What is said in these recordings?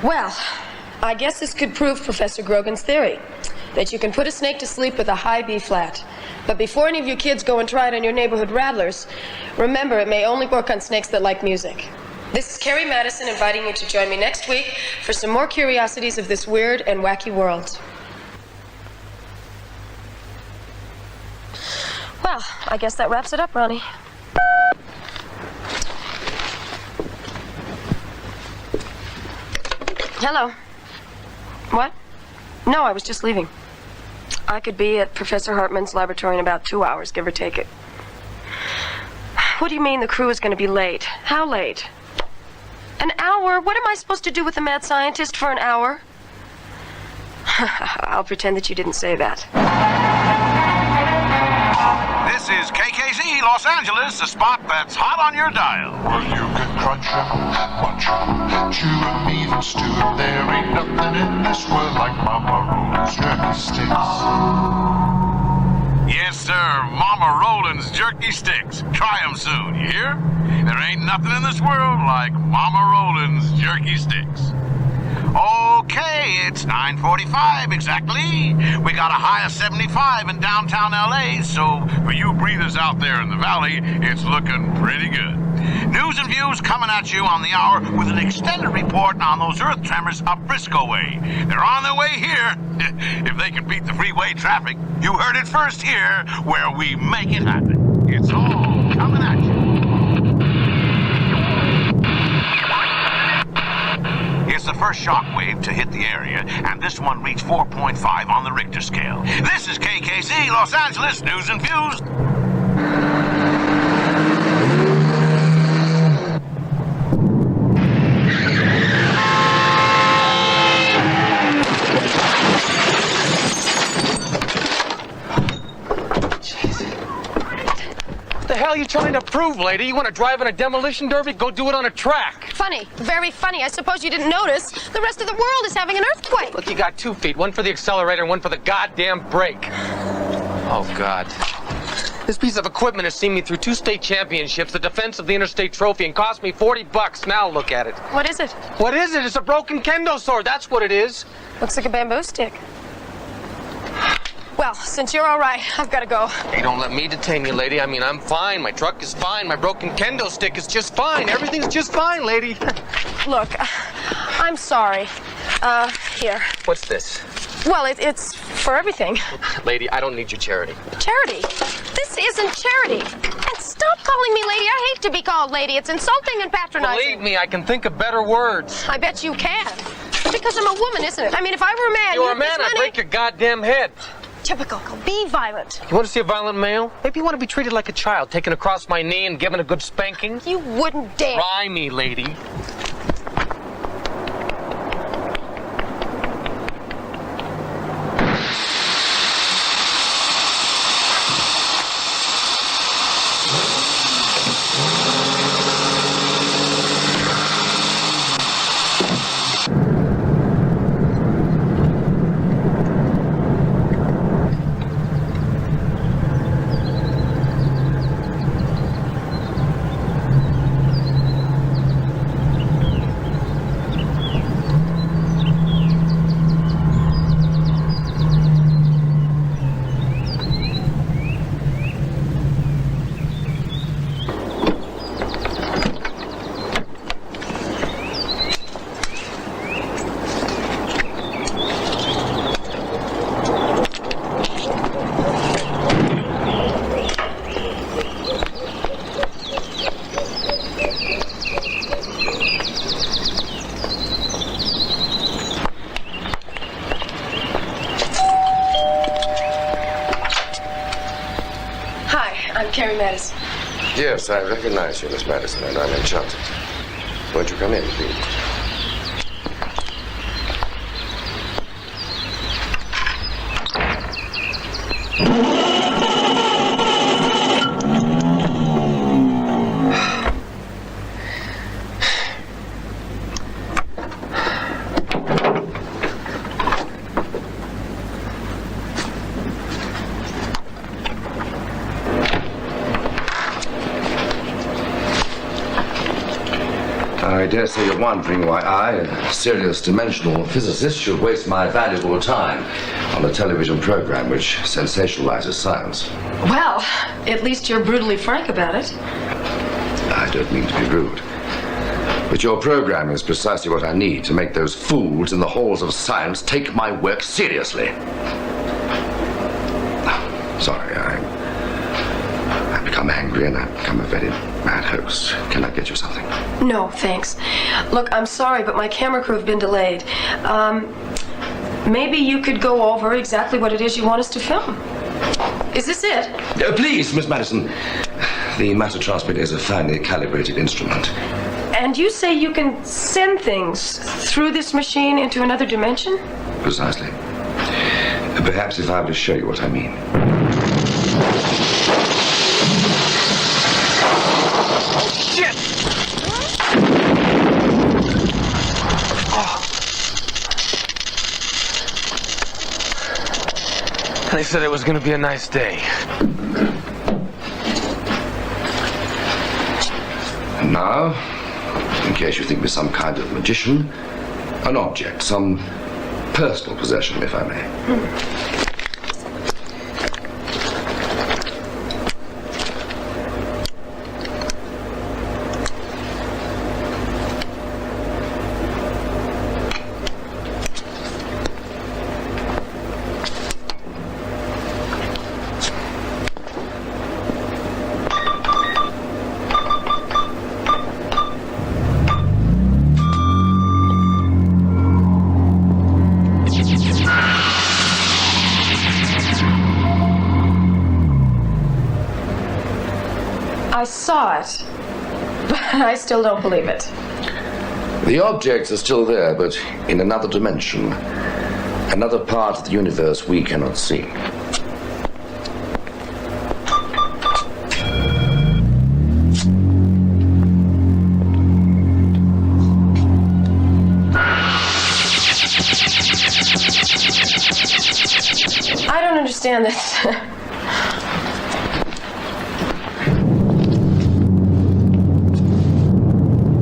Well, I guess this could prove Professor Grogan's theory, that you can put a snake to sleep with a high B-flat. But before any of you kids go and try it on your neighborhood rattlers, remember it may only work on snakes that like music. This is Carrie Madison inviting you to join me next week for some more curiosities of this weird and wacky world. Well, I guess that wraps it up, Ronnie. Hello. What? No, I was just leaving. I could be at Professor Hartman's laboratory in about 2 hours, give or take it. What do you mean the crew is going to be late? How late? An hour? What am I supposed to do with the mad scientist for an hour? I'll pretend that you didn't say that. This is KKZ Los Angeles, the spot that's hot on your dial. Well, you can crunch 'em, munch 'em, chew 'em, even stew 'em. There ain't nothing in this world like Mama Roland's jerky sticks. Yes, sir, Mama Roland's jerky sticks. Try 'em soon, you hear? There ain't nothing in this world like Mama Roland's jerky sticks. Okay, it's 9:45 exactly. We got a high of 75 in downtown LA, so for you breathers out there in the valley, it's looking pretty good. News and views coming at you on the hour with an extended report on those earth tremors up Frisco way. They're on their way here. If they can beat the freeway traffic, you heard it first here, where we make it happen. It's all coming at you. It's the first shock wave to hit the area, and this one reached 4.5 on the Richter scale. This is KKZ Los Angeles News and Views. What the hell are you trying to prove, lady? You want to drive in a demolition derby? Go do it on a track. Funny, very funny. I suppose you didn't notice. The rest of the world is having an earthquake. Look, you got 2 feet. One for the accelerator and one for the goddamn brake. Oh, God. This piece of equipment has seen me through 2 state championships, the defense of the interstate trophy, and cost me $40. Now look at it. What is it? What is it? It's a broken kendo sword. That's what it is. Looks like a bamboo stick. Well, since you're all right, I've got to go. Hey, don't let me detain you, lady. I mean, I'm fine. My truck is fine. My broken kendo stick is just fine. Everything's just fine, lady. Look, I'm sorry. Here. What's this? Well, it's for everything. Lady, I don't need your charity. Charity? This isn't charity. And stop calling me lady. I hate to be called lady. It's insulting and patronizing. Believe me, I can think of better words. I bet you can. Because I'm a woman, isn't it? I mean, if I were a man... You were a man, I'd break your goddamn head. Typical. Be violent. You want to see a violent male? Maybe you want to be treated like a child, taken across my knee and given a good spanking? You wouldn't dare. Try me, lady. Yes, I recognize you, Miss Madison, and I'm enchanted. Won't you come in, please? I dare say you're wondering why I, a serious dimensional physicist, should waste my valuable time on a television program which sensationalizes science. Well, at least you're brutally frank about it. I don't mean to be rude, but your program is precisely what I need to make those fools in the halls of science take my work seriously. Sorry, I've become angry and I've become a very mad host. Can I get you something? No, thanks. Look, I'm sorry, but my camera crew have been delayed. Maybe you could go over exactly what it is you want us to film. Is this it? Please, Miss Madison. The matter transmitter is a finely calibrated instrument. And you say you can send things through this machine into another dimension? Precisely. Perhaps if I were to show you what I mean. Shit! They said it was going to be a nice day. And now, in case you think me some kind of magician, an object, some personal possession, if I may. I saw it, but I still don't believe it. The objects are still there, but in another dimension. Another part of the universe we cannot see. I don't understand this.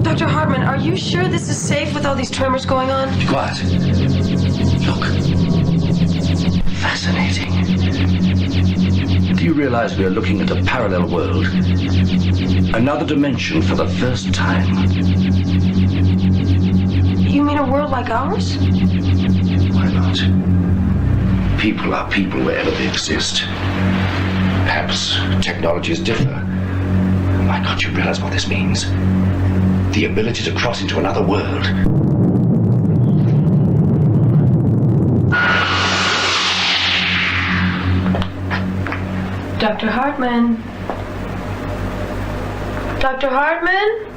Dr. Hartman, are you sure this is safe with all these tremors going on? Be quiet. Look. Fascinating. Do you realize we are looking at a parallel world? Another dimension for the first time. You mean a world like ours? Why not? People are people wherever they exist. Perhaps technologies differ. Why can't you realize what this means? The ability to cross into another world. Dr. Hartman? Dr. Hartman?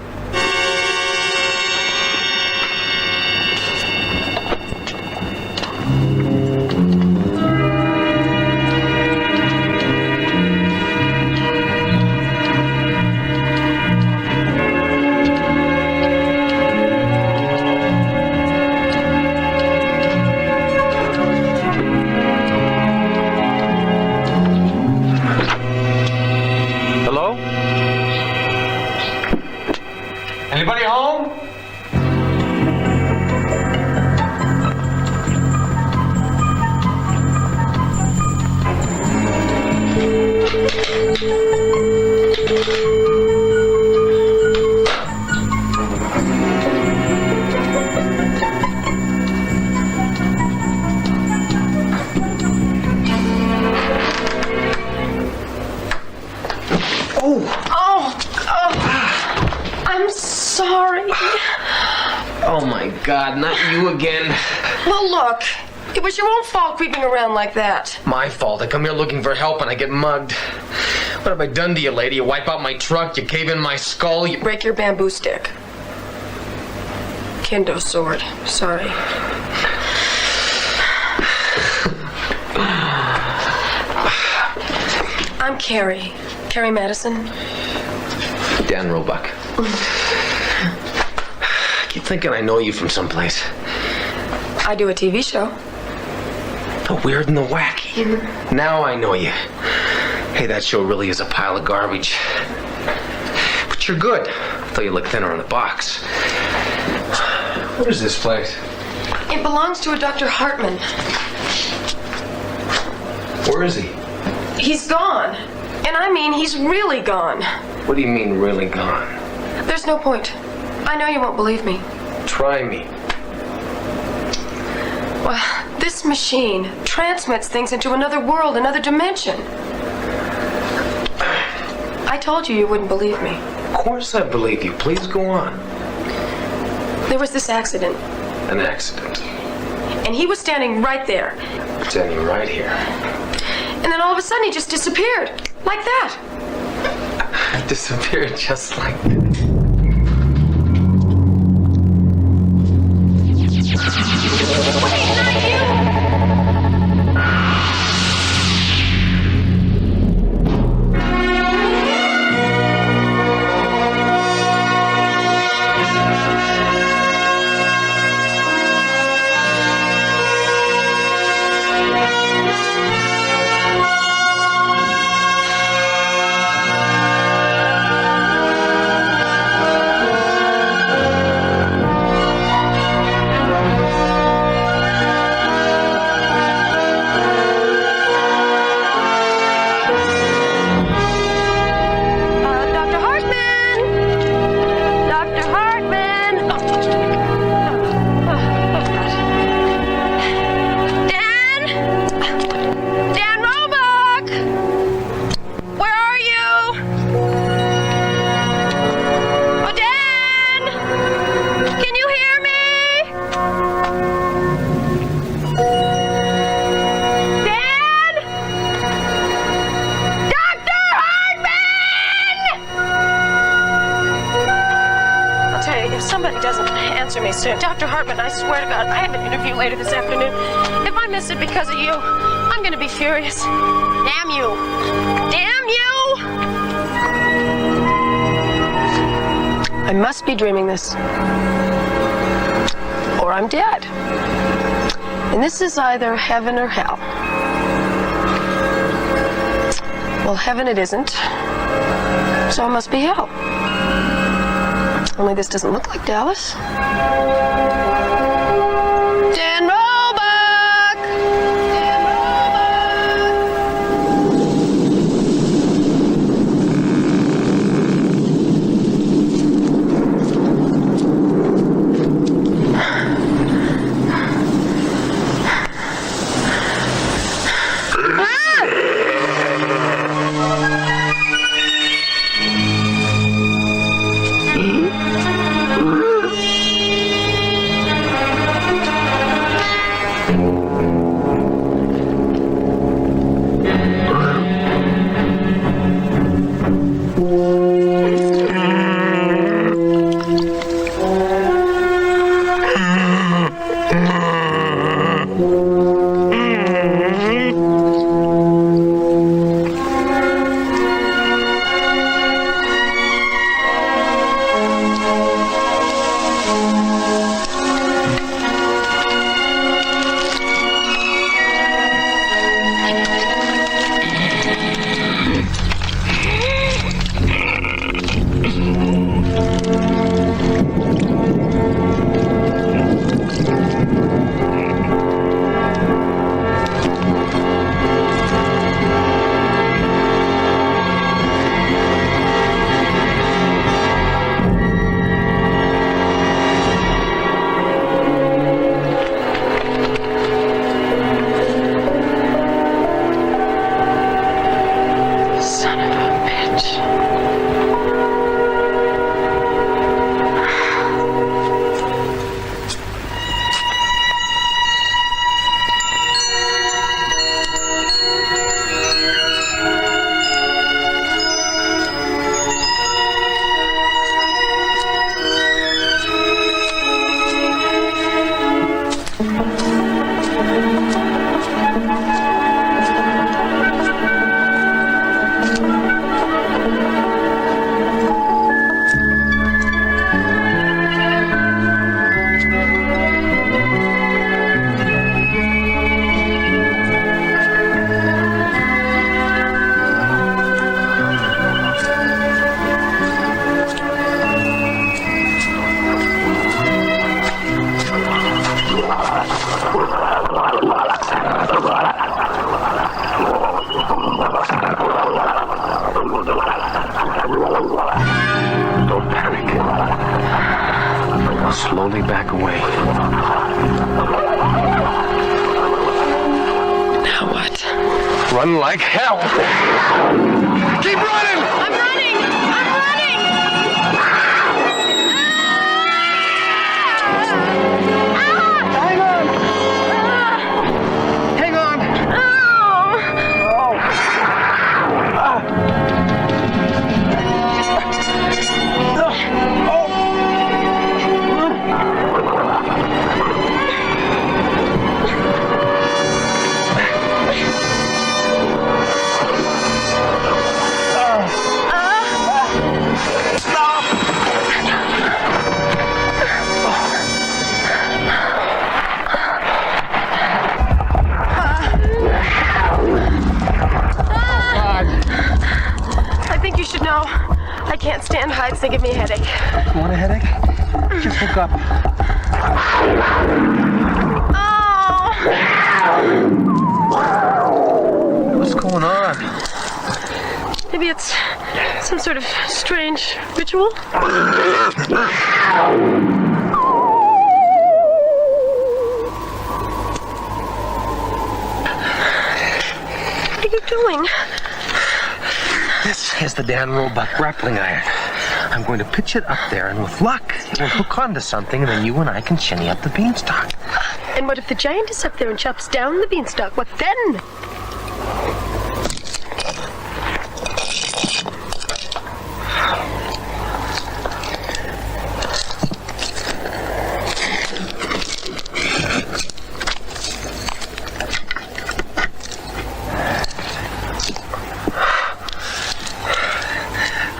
Anybody home? I'm sorry. Oh my God, not you again. Well, look, it was your own fault creeping around like that. My fault. I come here looking for help and I get mugged. What have I done to you, lady? You wipe out my truck, you cave in my skull, you... Break your bamboo stick. Kendo sword. Sorry. I'm Carrie. Carrie Madison. Dan Roebuck. I keep thinking I know you from someplace. I do a TV show. The weird and the wacky. Now I know you. Hey, that show really is a pile of garbage. But you're good. Though you look thinner on the box. What is this place? It belongs to a Dr. Hartman. Where is he? He's gone. And I mean, he's really gone. What do you mean, really gone? There's no point. I know you won't believe me. Try me. Well, this machine transmits things into another world, another dimension. I told you wouldn't believe me. Of course I believe you. Please go on. There was this accident, An accident. and he was standing right there. Standing right here. And then all of a sudden he just disappeared. Like that. Disappeared just like that. Dr. Hartman, I swear to God, I have an interview later this afternoon. If I miss it because of you, I'm gonna be furious. Damn you! Damn you! I must be dreaming this. Or I'm dead. And this is either heaven or hell. Well, heaven it isn't. So it must be hell. Only this doesn't look like Dallas. Dan Roebuck! Dan slowly back away. Now what? Run like hell! Keep running! I'm running! I'm running! Hang on! Hang on! I think you should know. I can't stand heights. They give me a headache. You want a headache? Just look up. Oh! What's going on? Maybe it's some sort of strange ritual? What are you doing? This is the Dan Roebuck grappling iron. I'm going to pitch it up there, and with luck, it will hook onto something, and then you and I can shinny up the beanstalk. And what if the giant is up there and chops down the beanstalk? What then?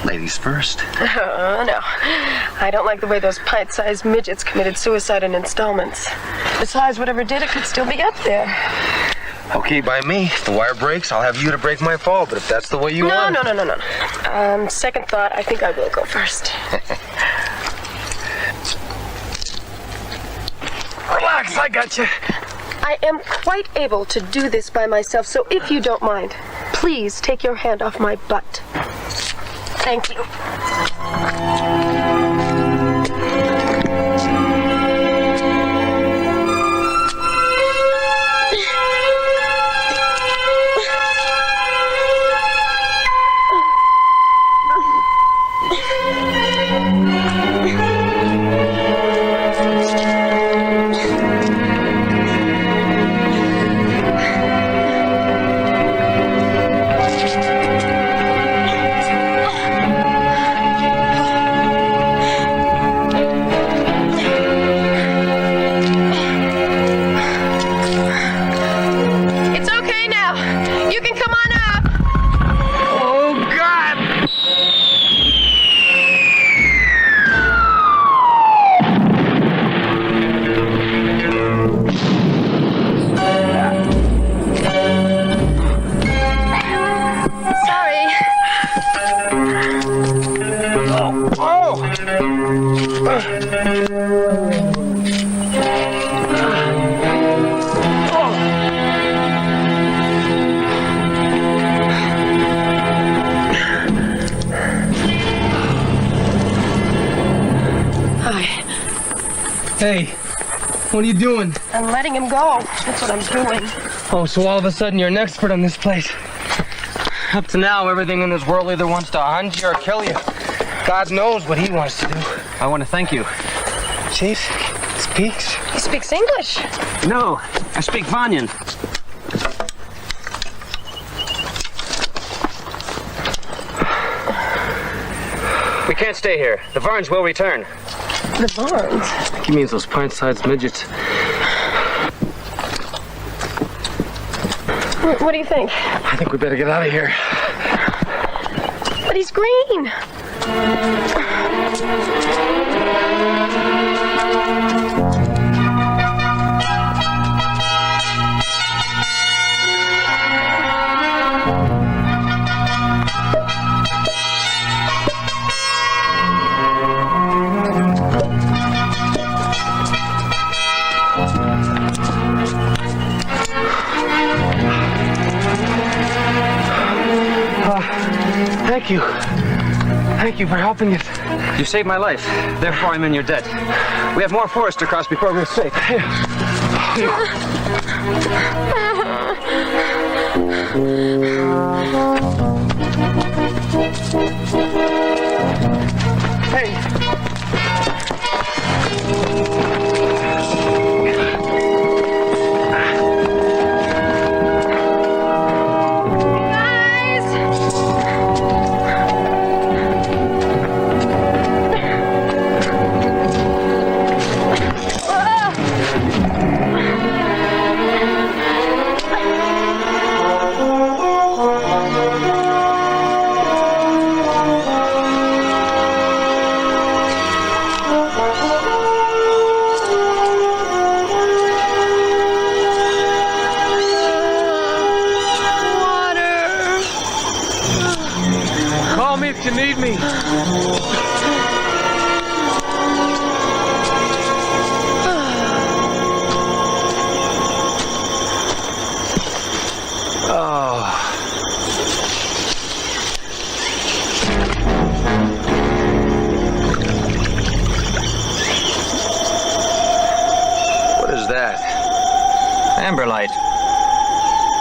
Ladies first. Oh, no. I don't like the way those pint-sized midgets committed suicide in installments. Besides, whatever did it could still be up there. Okay, by me. If the wire breaks, I'll have you to break my fall, but if that's the way you want... No. Second thought, I think I will go first. Relax, I got you. I am quite able to do this by myself, so if you don't mind, please take your hand off my butt. Thank you. Hey, what are you doing? I'm letting him go. That's what I'm doing. Oh, so all of a sudden you're an expert on this place. Up to now, everything in this world either wants to hunt you or kill you. God knows what he wants to do. I want to thank you. Chief speaks. He speaks English. No, I speak Vanyan. We can't stay here. The Varns will return. The Varns? He means those pint-sized midgets. What do you think? I think we better get out of here. But he's green. Thank you. Thank you for helping us. You saved my life. Therefore, I'm in your debt. We have more forest to cross before we're safe. Call me if you need me. What is that? Amber light.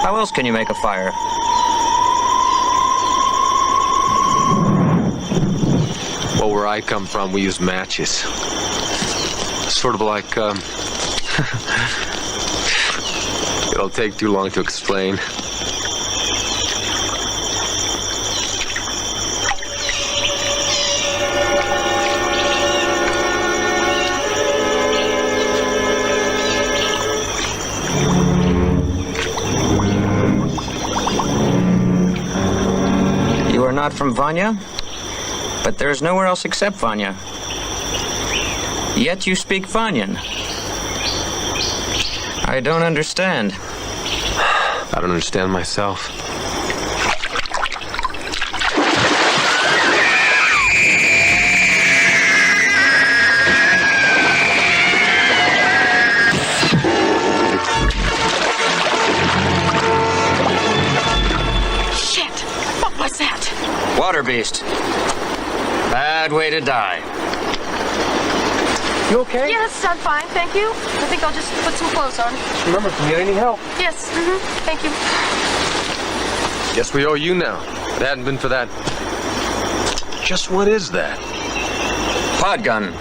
How else can you make a fire? Well, where I come from, we use matches. Sort of like, it'll take too long to explain. You are not from Vanya? But there is nowhere else except Vanya. Yet you speak Vanyan. I don't understand. I don't understand myself. Shit! What was that? Water beast. Bad way to die. You okay? Yes, I'm fine, thank you. I think I'll just put some clothes on. Remember, if you need any help. Yes, thank you. Guess we owe you now. If it hadn't been for that. Just what is that? Pod gun.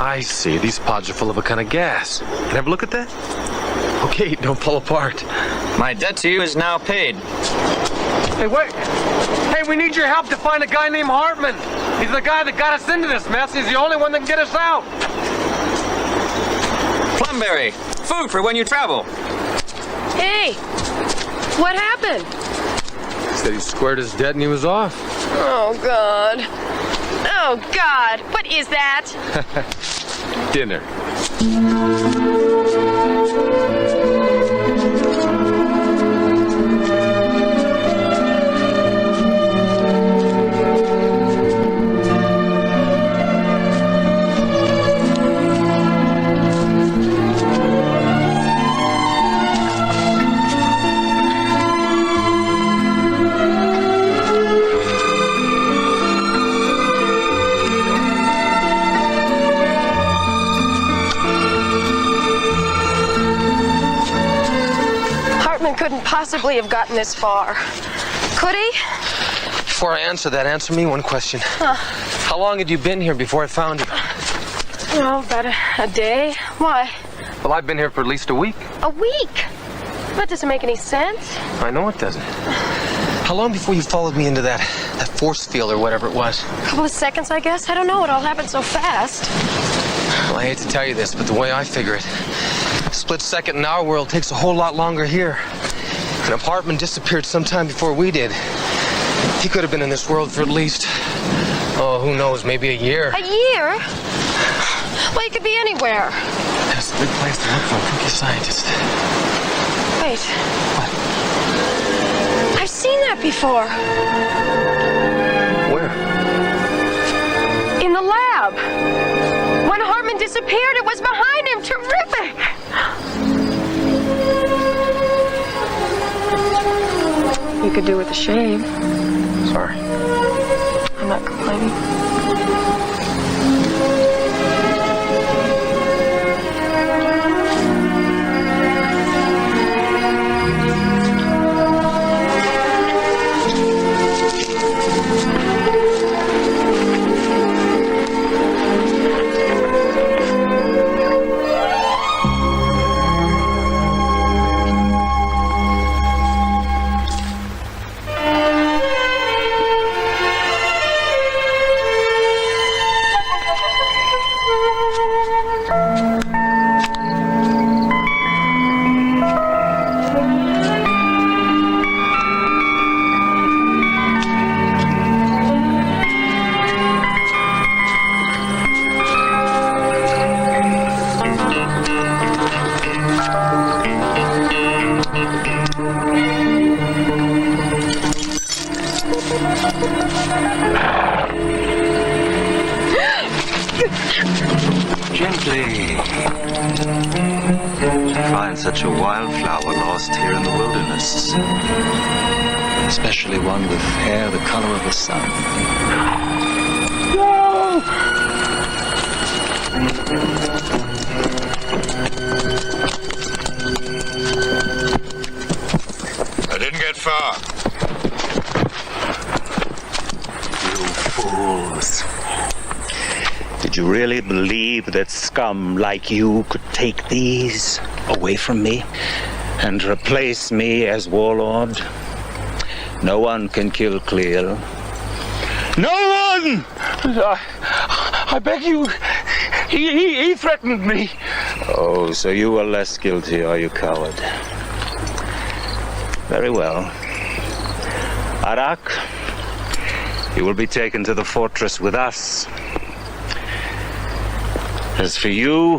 I see. These pods are full of a kind of gas. Can I have a look at that? Okay, don't fall apart. My debt to you is now paid. Hey, wait! Hey, we need your help to find a guy named Hartman. He's the guy that got us into this mess. He's the only one that can get us out. Plumberry. Food for when you travel. Hey! What happened? He said he squared his debt and he was off. Oh, God. Oh, God. What is that? Dinner. Couldn't possibly have gotten this far. Could he? Before I answer that, answer me one question. How long had you been here before I found you? Oh, about a day. Why? Well, I've been here for at least a week. A week? That doesn't make any sense. I know it doesn't. How long before you followed me into that force field or whatever it was? A couple of seconds, I guess. I don't know. It all happened so fast. Well, I hate to tell you this, but the way I figure it, a split second in our world takes a whole lot longer here. And if Hartman disappeared sometime before we did, he could have been in this world for at least, oh, who knows, maybe a year. A year? Well, he could be anywhere. That's a big place to look for a cookie scientist. Wait. What? I've seen that before. Where? In the lab. When Hartman disappeared, it was behind him. Terrific! You could do with the shave. Sorry. I'm not complaining. Gently. To find such a wildflower lost here in the wilderness. Especially one with hair the color of the sun. No! I didn't get far. You fools. Did you really believe that scum like you could take these away from me and replace me as warlord? No one can kill Cleo. No one! I beg you. He threatened me. Oh, so you are less guilty, are you, coward? Very well. Arak, you will be taken to the fortress with us. As for you,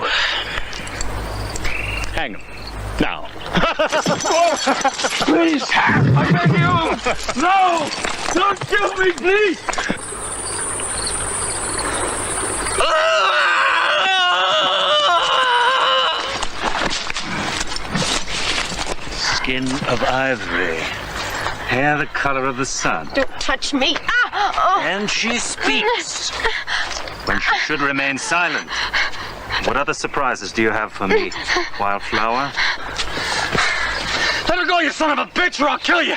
hang him. Now. Please, I beg you! No! Don't kill me, please! Skin of ivory, hair the color of the sun. Don't touch me. Ah! Oh. And she speaks when she should remain silent. What other surprises do you have for me, Wildflower? Let her go, you son of a bitch, or I'll kill you!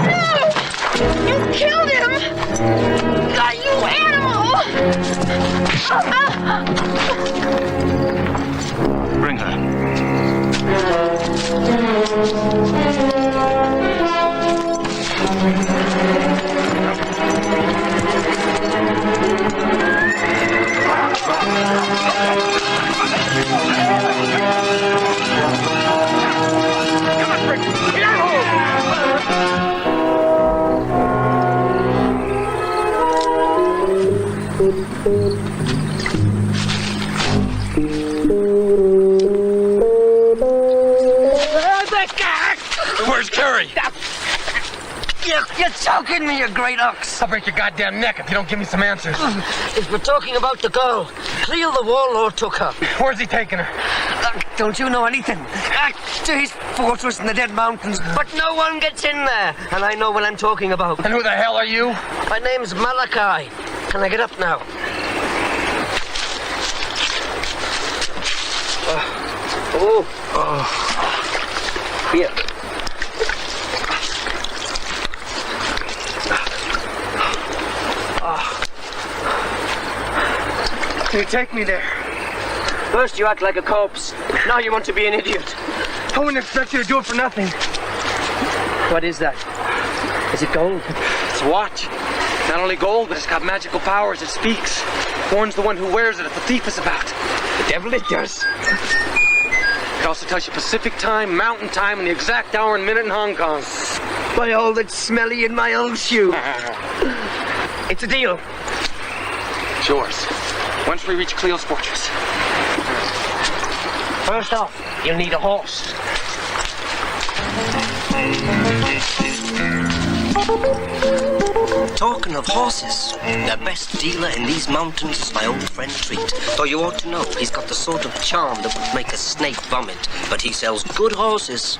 No! You killed him! God, you animal! Bring her. Where's Carrie? You're choking me, you great ox. I'll break your goddamn neck if you don't give me some answers. If we're talking about the girl, Cleo the warlord took her. Where's he taking her? Don't you know anything? To his fortress in the Dead Mountains, but no one gets in there. And I know what I'm talking about. And who the hell are you? My name's Malachi. Can I get up now? Here. Can you take me there? First you act like a corpse. Now you want to be an idiot. I wouldn't expect you to do it for nothing. What is that? Is it gold? It's a watch. Not only gold, but it's got magical powers. It speaks. Warns the one who wears it if the thief is about. The devil it does. It also tells you Pacific time, mountain time, and the exact hour and minute in Hong Kong. By all that's smelly in my old shoe. It's a deal. It's yours. Once we reach Cleo's fortress. First off, you'll need a horse. Talking of horses, the best dealer in these mountains is my old friend Treat. Though you ought to know, he's got the sort of charm that would make a snake vomit. But he sells good horses.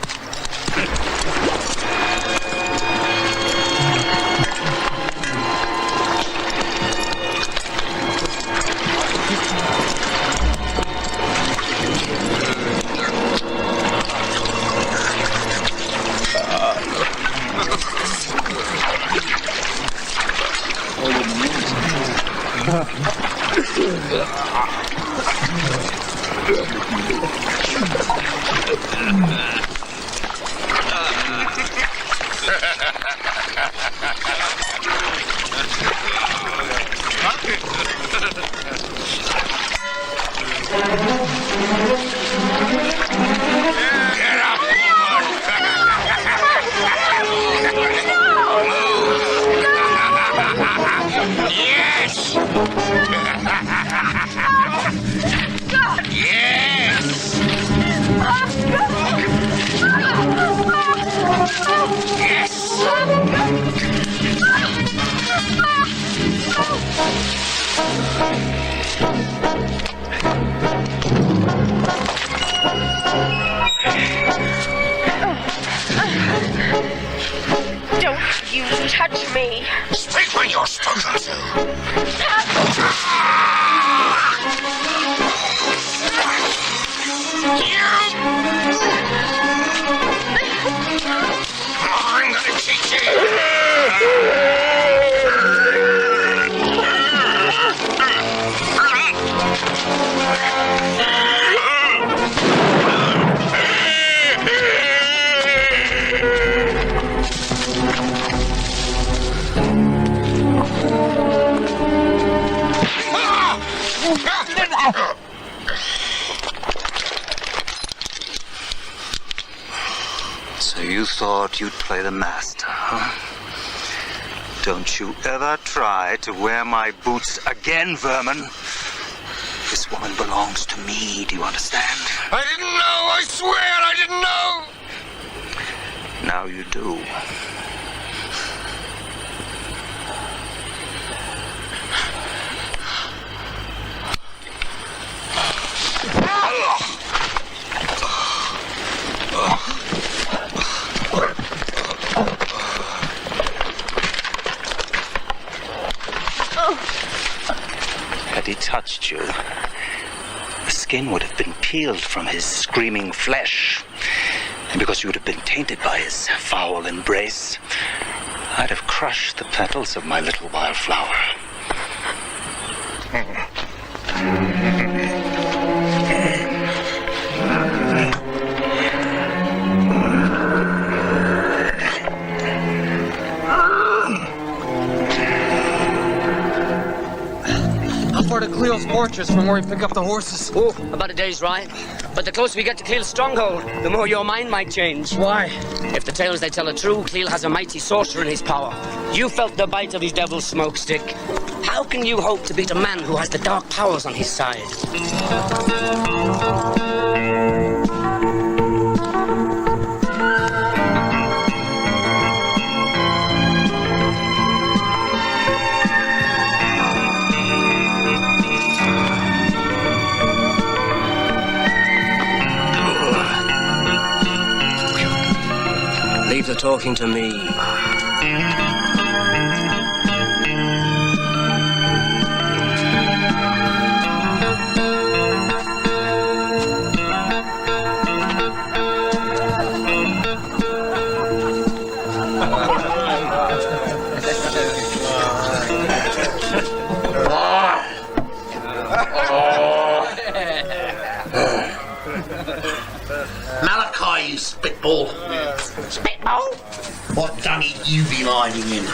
Don't you touch me. Speak when you're spoken to. I'm gonna teach you. So you thought you'd play the master, huh? Don't you ever try to wear my boots again, vermin. This woman belongs to me, do you understand? I didn't know, I swear I didn't know. Now you do. Had he touched you, the skin would have been peeled from his screaming flesh. And because you would have been tainted by his foul embrace, I'd have crushed the petals of my little wildflower. How far to Cleo's fortress from where we pick up the horses? Oh, about a day's ride. But the closer we get to Cleo's stronghold, the more your mind might change. Why? If the tales they tell are true, Cleo has a mighty sorcerer in his power. You felt the bite of his devil's smoke stick. How can you hope to beat a man who has the dark powers on his side? Leave the talking to me. Malachi, you spitball. Spitball? What dunny you been hiding in?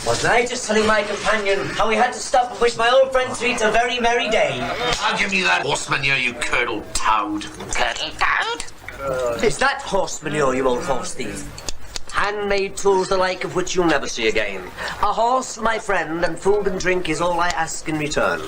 Wasn't I just telling my companion how we had to stop and wish my old friend Treat a very merry day? I'll give you that horse manure, you curdled toad. Curdled toad? Is that horse manure, you old horse thief? Handmade tools the like of which you'll never see again. A horse for my friend, and food and drink is all I ask in return.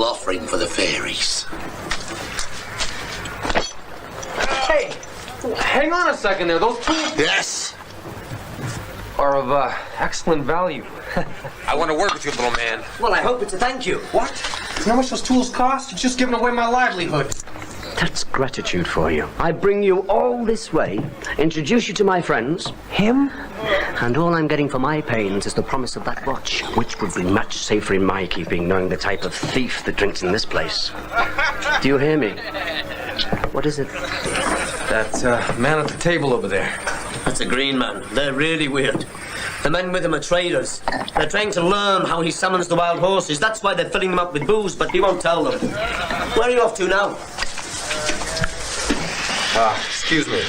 little offering for the fairies. Hey, hang on a second there. Those tools Yes? are of excellent value. I want to work with you, little man. Well, I hope it's a thank you. What? You know how much those tools cost? You're just giving away my livelihood. That's gratitude for you. I bring you all this way, introduce you to my friends, him, and all I'm getting for my pains is the promise of that watch, which would be much safer in my keeping, knowing the type of thief that drinks in this place. Do you hear me? What is it? That man at the table over there. That's a green man. They're really weird. The men with him are traders. They're trying to learn how he summons the wild horses. That's why they're filling them up with booze, but he won't tell them. Where are you off to now? Excuse me.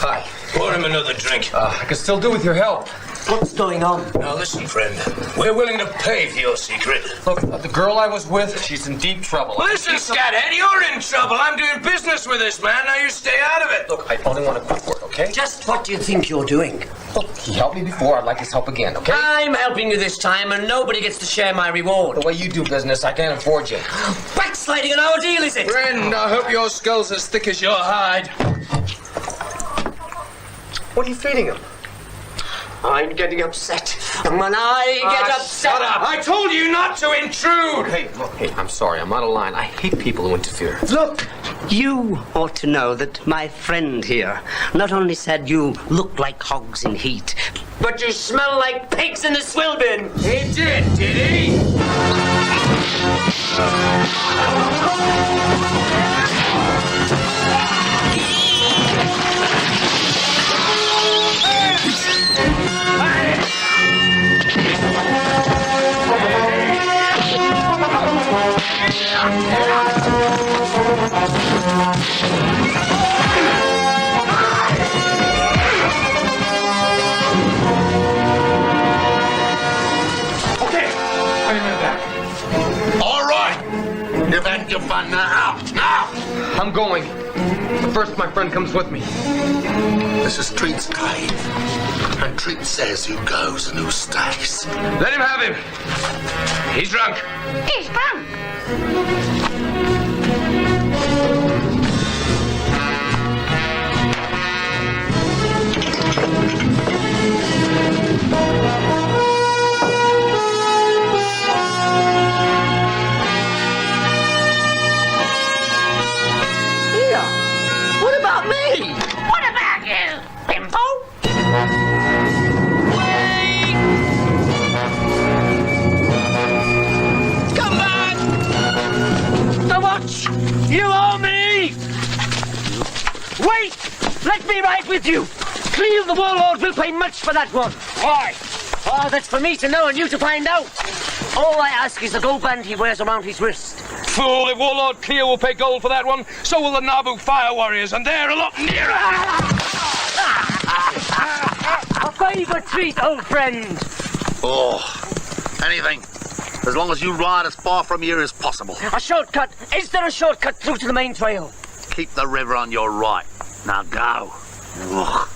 Hi. Pour him another drink. I could still do with your help. What's going on? Now listen, friend. We're willing to pay for your secret. Look, the girl I was with, she's in deep trouble. Listen, scathead, you're in trouble. I'm doing business with this man. Now you stay out of it. Look, I only want a quick word, okay? Just what do you think you're doing? Look, he helped me before. I'd like his help again, okay? I'm helping you this time, and nobody gets to share my reward. The way you do business, I can't afford you. Backsliding on our deal, is it? Friend, I hope your skull's as thick as your hide. What are you feeding him? I'm getting upset. And when I get upset... Shut up! I told you not to intrude! Hey, look, hey, I'm sorry. I'm out of line. I hate people who interfere. Look, you ought to know that my friend here not only said you look like hogs in heat, but you smell like pigs in the swill bin. He did he? Okay, I'm back. All right. You've had your fun now. Now! I'm going. But first, my friend comes with me. This is Treat's cave. And Treat says who goes and who stays. Let him have him. He's drunk. He's drunk. Here. What about me? What about you, bimbo? Come back! The watch! You owe me! Wait! Let me ride with you! Cleve the warlord will pay much for that one. Why? Oh, that's for me to know and you to find out. All I ask is the gold band he wears around his wrist. Fool, if Warlord Cleo will pay gold for that one, so will the Nabu Fire Warriors, and they're a lot nearer! A favour treat, old friend. Oh, anything. As long as you ride as far from here as possible. A shortcut. Is there a shortcut through to the main trail? Keep the river on your right. Now go. Ugh,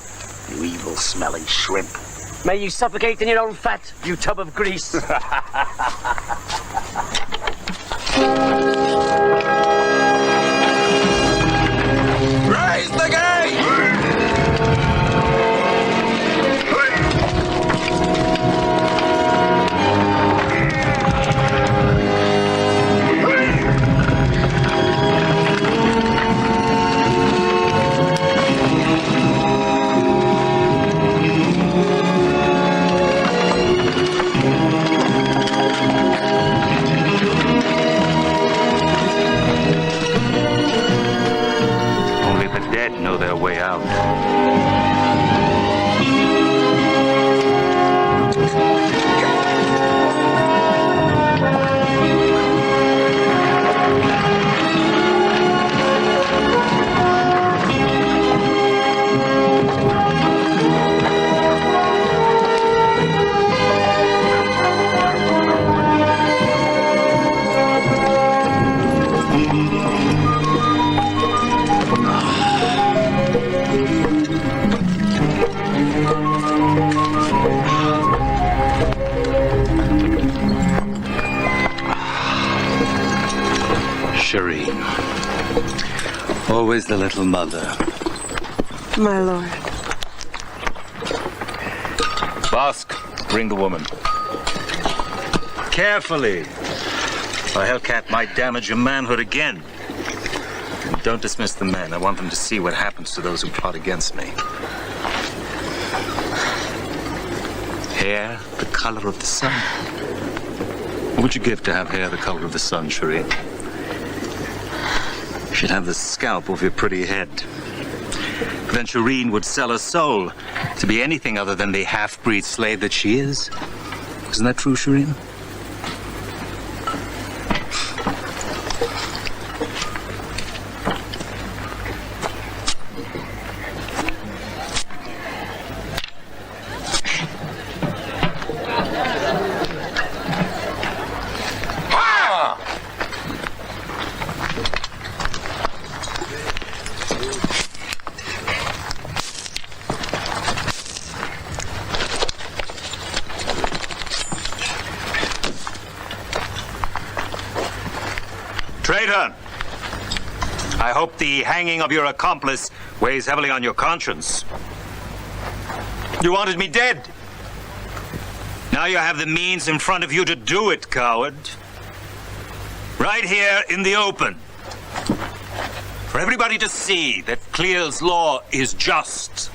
you evil-smelling shrimp. May you suffocate in your own fat, you tub of grease. Raise the gate! Always the little mother. My lord. Bosk, bring the woman. Carefully. Or Hellcat might damage your manhood again. And don't dismiss the men. I want them to see what happens to those who plot against me. Hair the color of the sun. What would you give to have hair the color of the sun, Shireen? You should have the scalp of your pretty head. Then Shireen would sell her soul to be anything other than the half-breed slave that she is. Isn't that true, Shireen? Traitor! I hope the hanging of your accomplice weighs heavily on your conscience. You wanted me dead. Now you have the means in front of you to do it, coward. Right here in the open. For everybody to see that Clear's law is just.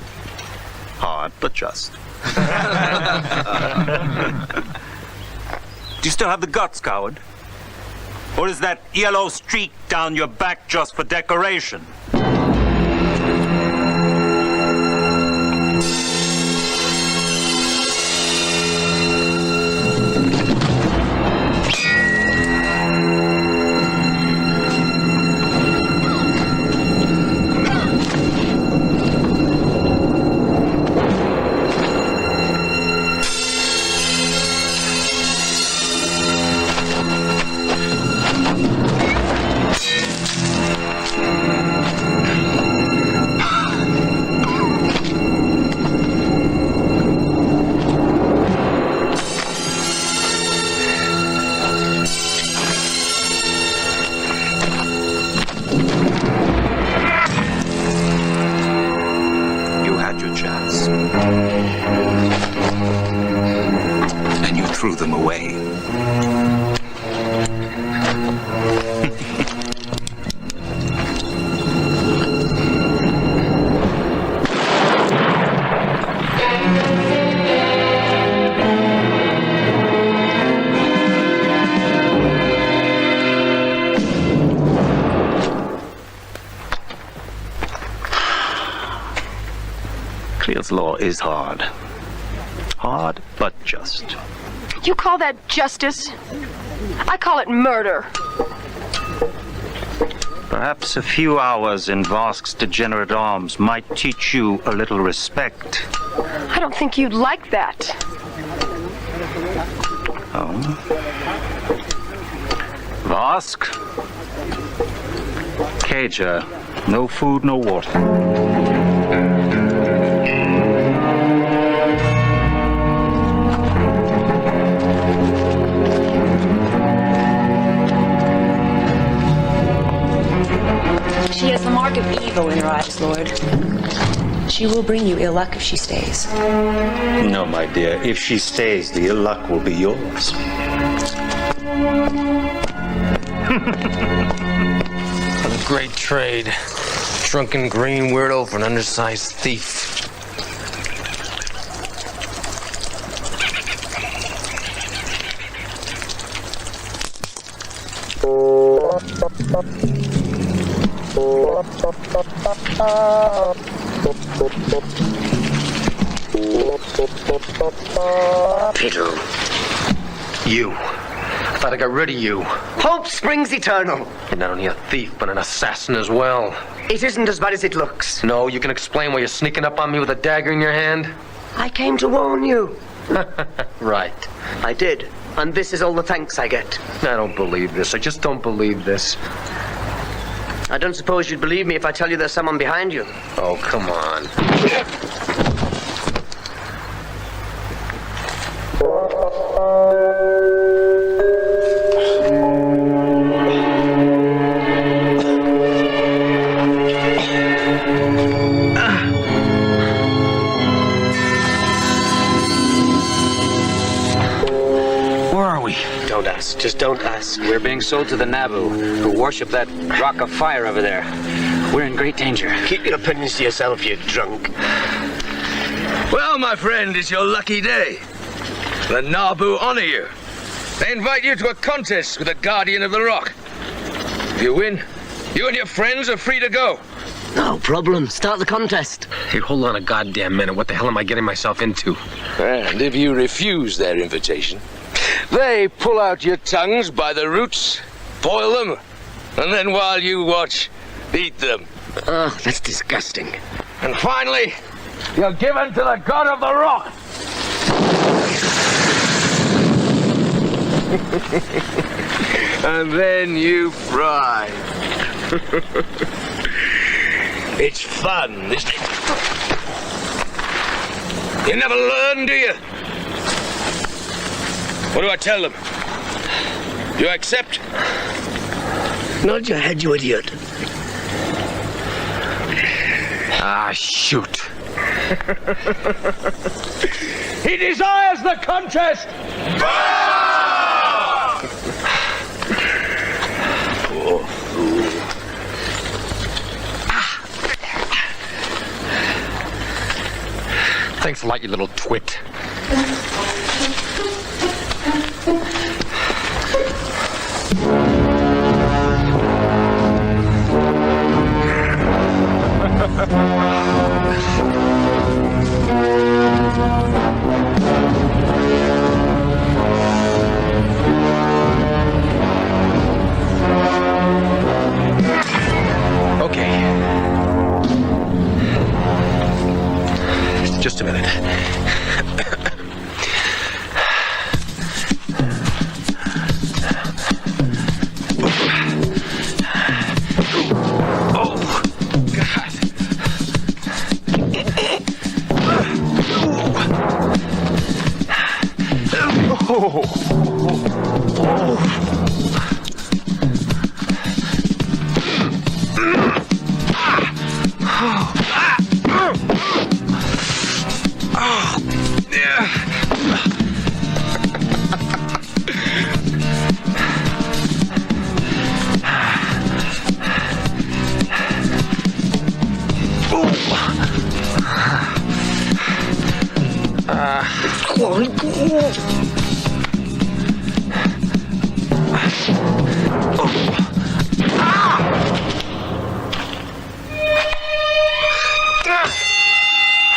Hard, but just. Do you still have the guts, coward? Or is that yellow streak down your back just for decoration? And you threw them away. Clear's law is hard. Hard, but just. You call that justice? I call it murder. Perhaps a few hours in Vosk's degenerate arms might teach you a little respect. I don't think you'd like that. Oh? Vosk? Cage her. No food, no water. She has the mark of evil in her eyes, Lord. She will bring you ill luck if she stays. No, my dear. If she stays, the ill luck will be yours. What a great trade. Drunken green weirdo for an undersized thief. Peter. You. I thought I got rid of you. Hope springs eternal. You're not only a thief, but an assassin as well. It isn't as bad as it looks. No, you can explain why you're sneaking up on me with a dagger in your hand? I came to warn you. Right. I did. And this is all the thanks I get. I don't believe this. I just don't believe this. I don't suppose you'd believe me if I tell you there's someone behind you. Oh, come on. Don't ask. Just don't ask. We're being sold to the Nabu, who worship that rock of fire over there. We're in great danger. Keep your opinions to yourself, you drunk. Well, my friend, it's your lucky day. The Nabu honor you. They invite you to a contest with the Guardian of the Rock. If you win, you and your friends are free to go. No problem. Start the contest. Hey, hold on a goddamn minute. What the hell am I getting myself into? And if you refuse their invitation, they pull out your tongues by the roots, boil them, and then while you watch, eat them. Oh, that's disgusting. And finally, you're given to the God of the Rock. And then you fry. It's fun, isn't it? You never learn, do you? What do I tell them? You accept? Nod your head, you idiot. Ah, shoot. He desires the contest! Poor fool. Thanks a lot, you little twit. Okay. Just a minute.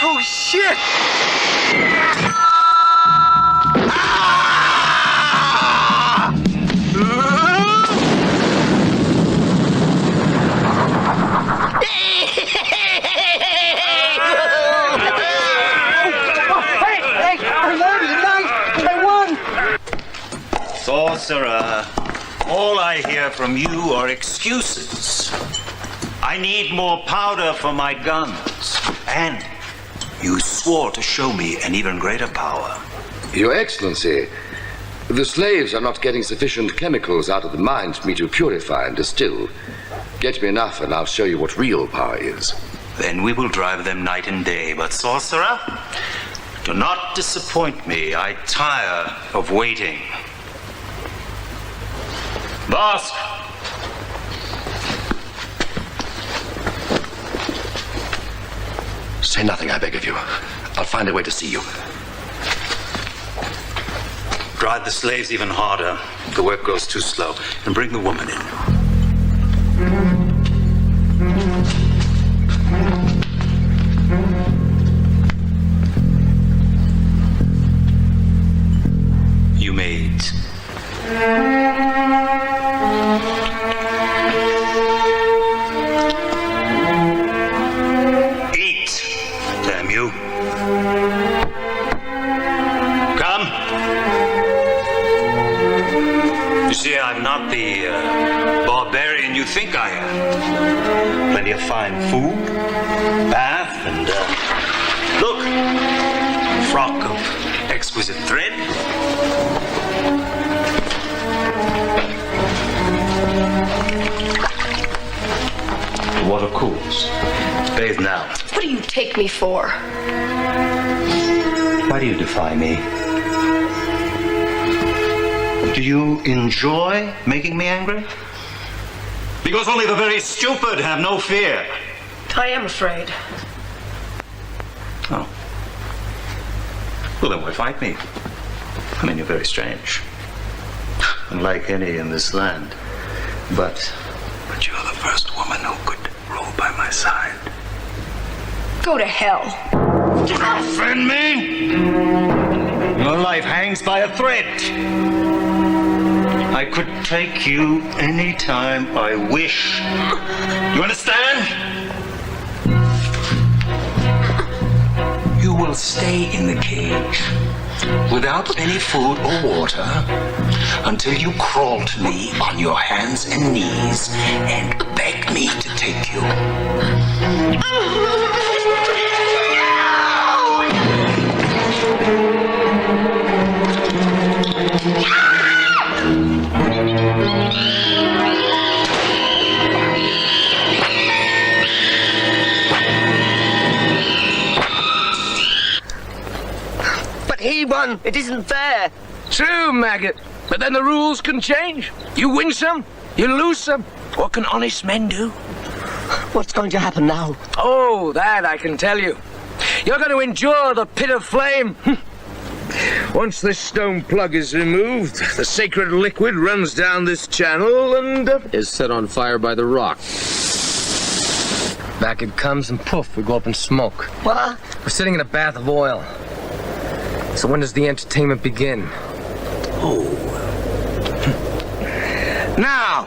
Oh, shit! Sorcerer, all I hear from you are excuses. I need more powder for my guns. And you swore to show me an even greater power. Your Excellency, the slaves are not getting sufficient chemicals out of the mines for me to purify and distill. Get me enough and I'll show you what real power is. Then we will drive them night and day. But, Sorcerer, do not disappoint me. I tire of waiting. Boss! Say nothing, I beg of you. I'll find a way to see you. Drive the slaves even harder. The work goes too slow. And bring the woman in. You made. Eat, damn you. Come. You see, I'm not the barbarian you think I am. Plenty of fine food, bath, and look, frock of exquisite thread. Water cools. Bathe now. What do you take me for? Why do you defy me? Do you enjoy making me angry? Because only the very stupid have no fear. I am afraid. Oh. Well, then why fight me? I mean, you're very strange. Unlike any in this land. But you're the first woman who could rule by my side. Go to hell. Offend me? Your life hangs by a thread. I could take you any time I wish. You understand? You will stay in the cage without any food or water until you crawl to me on your hands and knees and beg me to take you. But he won. It isn't fair. True, maggot. But then the rules can change. You win some, you lose some. What can honest men do? What's going to happen now? Oh, that I can tell you. You're going to endure the pit of flame. Once this stone plug is removed, the sacred liquid runs down this channel and is set on fire by the rock. Back it comes and poof, we go up in smoke. What? We're sitting in a bath of oil. So when does the entertainment begin? Oh. now.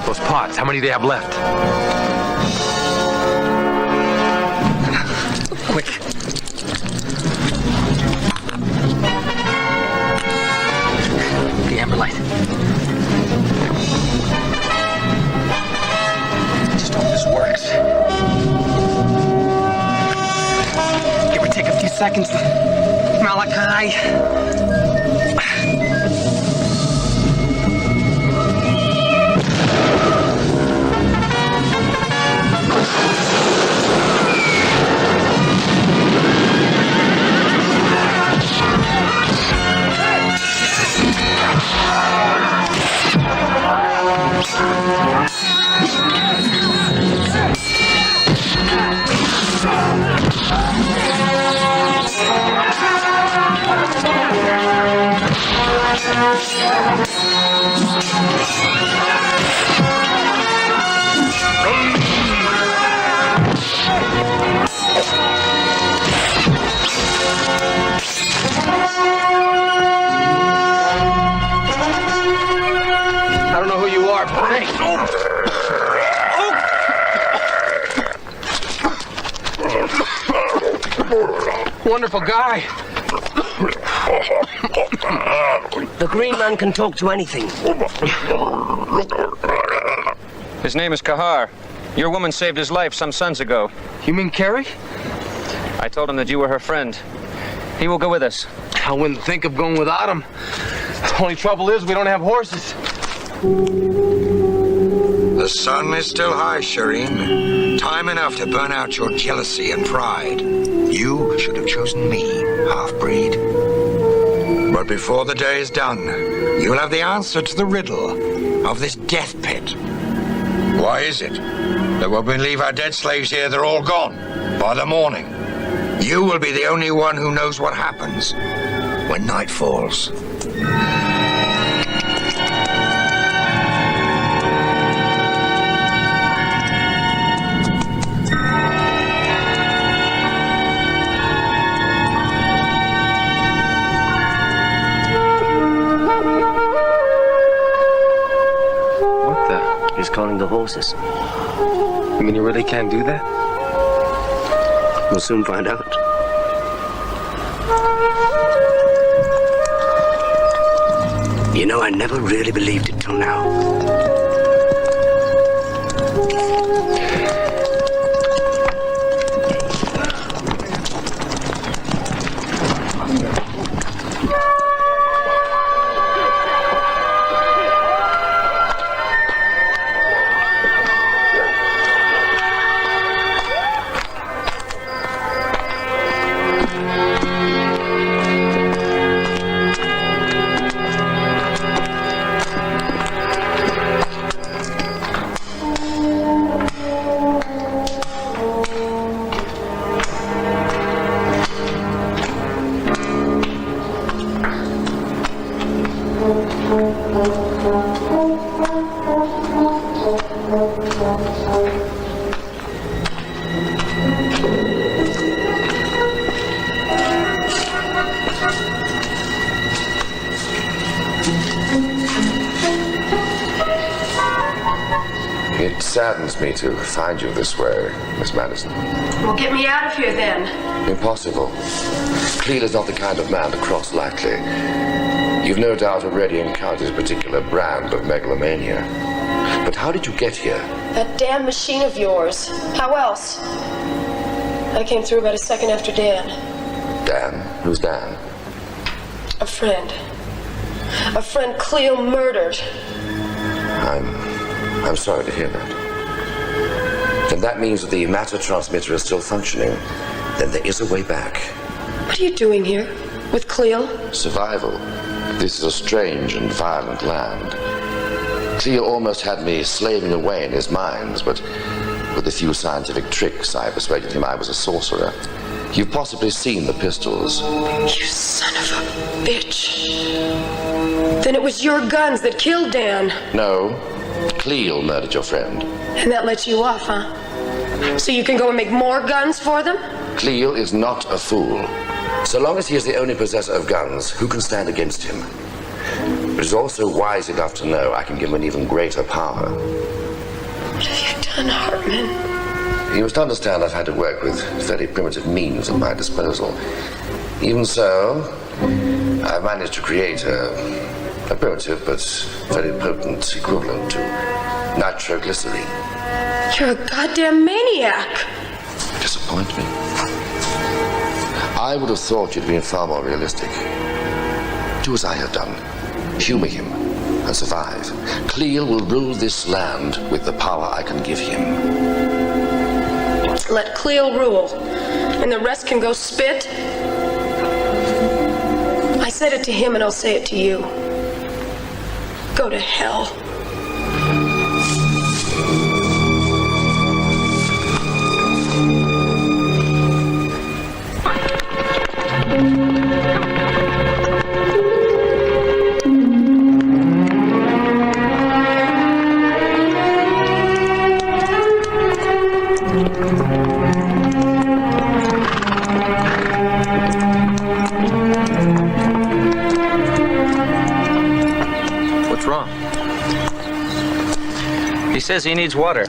Those pots, how many do they have left? Quick. The amber light. Just hope this works. Give or take a few seconds. Malachi. I don't know who you are, but hey. Wonderful guy. The green man can talk to anything. His name is Kahar. Your woman saved his life some suns ago. You mean Carrie? I told him that you were her friend. He will go with us. I wouldn't think of going without him. The only trouble is we don't have horses. The sun is still high, Shireen. Time enough to burn out your jealousy and pride. You should have chosen me, half-breed. But before the day is done, you'll have the answer to the riddle of this death pit. Why is it that when we leave our dead slaves here, they're all gone by the morning? You will be the only one who knows what happens when night falls. He's calling the horses. You mean you really can't do that? We'll soon find out. You know, I never really believed it till now. saddens me to find you this way, Miss Madison. Well, get me out of here then. Impossible. Cleel is not the kind of man to cross lightly. You've no doubt already encountered a particular brand of megalomania. But how did you get here? That damn machine of yours. How else? I came through about a second after Dan. Dan? Who's Dan? A friend. A friend Cleo murdered. I'm sorry to hear that. Then that means that the matter transmitter is still functioning. Then there is a way back. What are you doing here? With Cleo? Survival. This is a strange and violent land. Cleo almost had me slaving away in his mines, but with a few scientific tricks, I persuaded him I was a sorcerer. You've possibly seen the pistols. You son of a bitch. Then it was your guns that killed Dan. No. Cleo murdered your friend. And that lets you off, huh? So you can go and make more guns for them? Cleo is not a fool. So long as he is the only possessor of guns, who can stand against him? But he's also wise enough to know I can give him an even greater power. What have you done, Hartman? You must understand I've had to work with very primitive means at my disposal. Even so, I've managed to create a primitive but very potent equivalent to nitroglycerine. You're a goddamn maniac. You disappoint me. I would have thought you'd been far more realistic. Do as I have done. Humor him and survive. Cleo will rule this land with the power I can give him. Let Cleo rule, and the rest can go spit. I said it to him, and I'll say it to you. Go to hell. He says he needs water.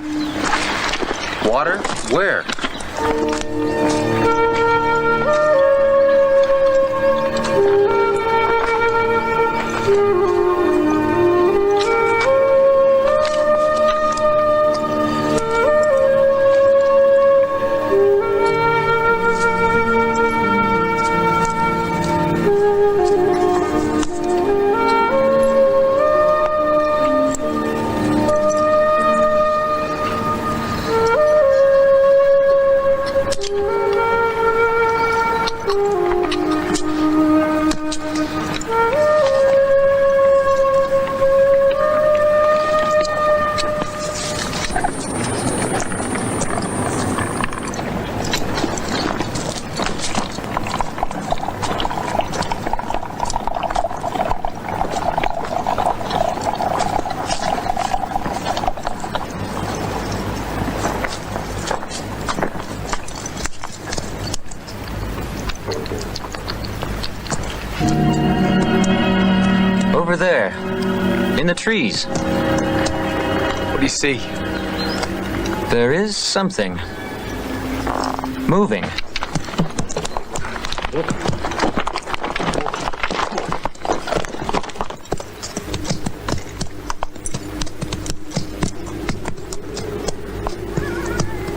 Water? Where? Over there, in the trees. What do you see? There is something moving.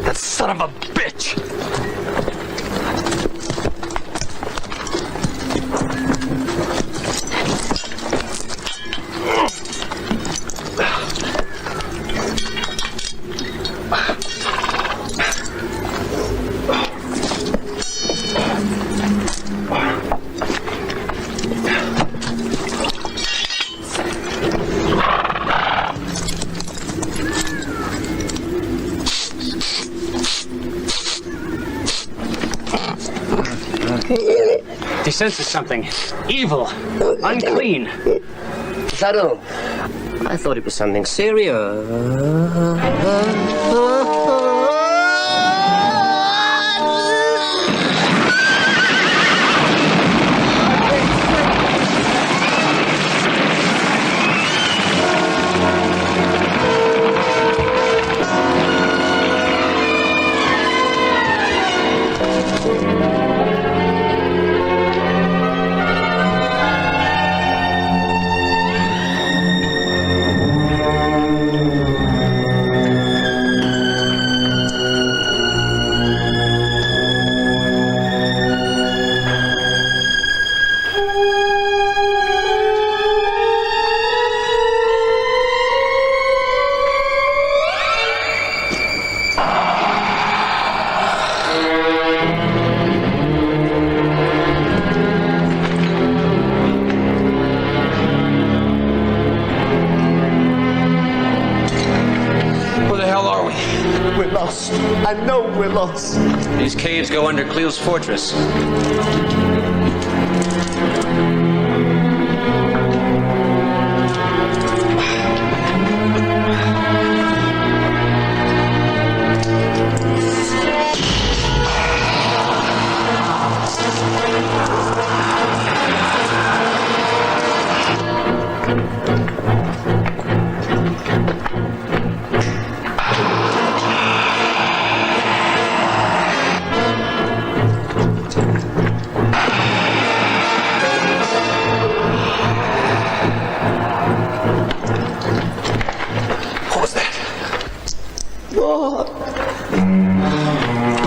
That son of a bitch! He senses something. Evil. Unclean. Is that all? I thought it was something serious. I know we're lost. These caves go under Cleo's fortress.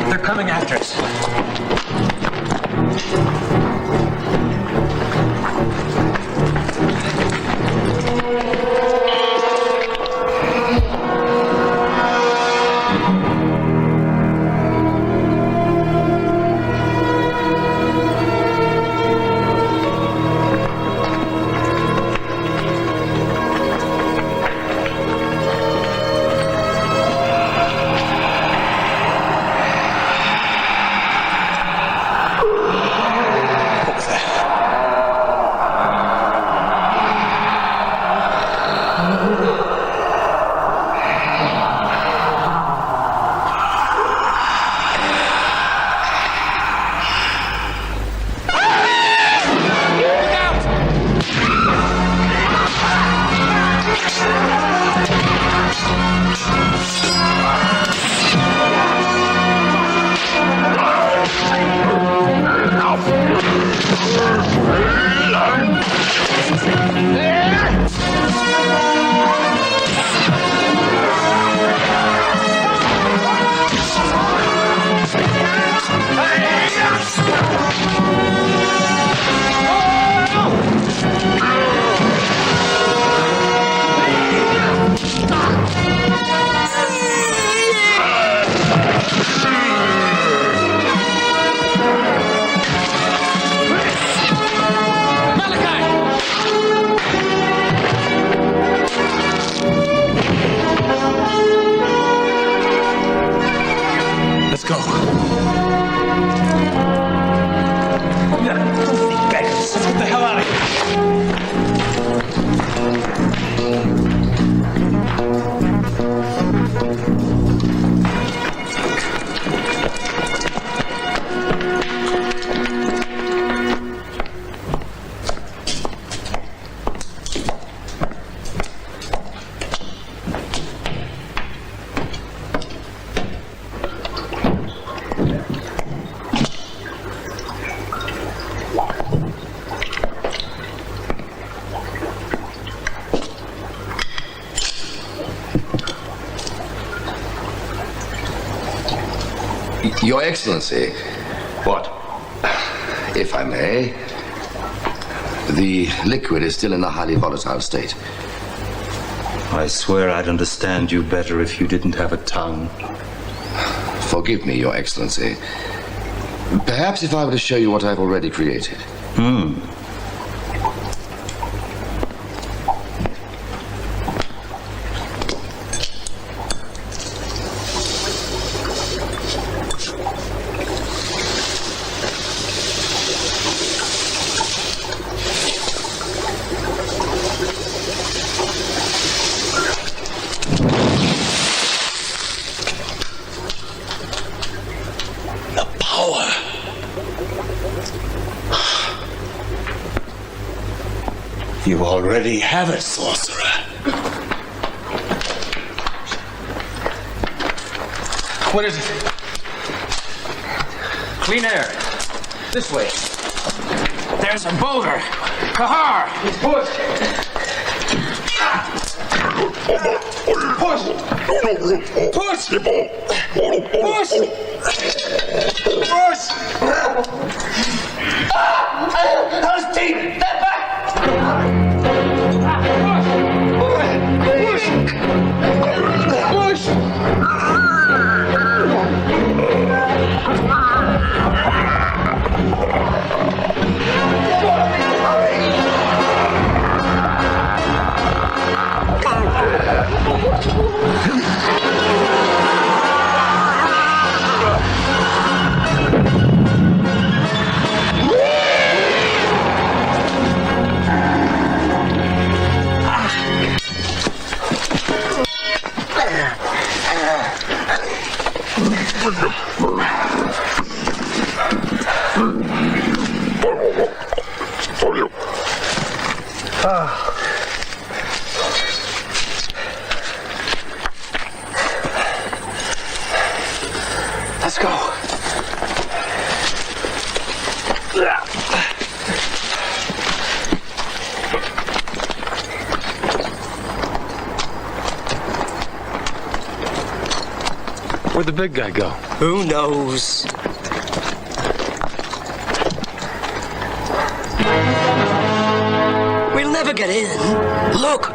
They're coming after us. Your Excellency. What? If I may, the liquid is still in a highly volatile state. I swear I'd understand you better if you didn't have a tongue. Forgive me, Your Excellency. Perhaps if I were to show you what I've already created. You already have it, sorcerer. What is it? Clean air. This way. There's a boulder. Ha-ha! He's pushed. Push! Push! Push! Push! Those teeth! They're back! Push! Push! Push! Let's go. Where'd the big guy go? Who knows? We'll never get in. Look!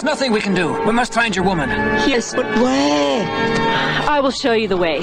Nothing we can do. We must find your woman. Yes, but where? I will show you the way.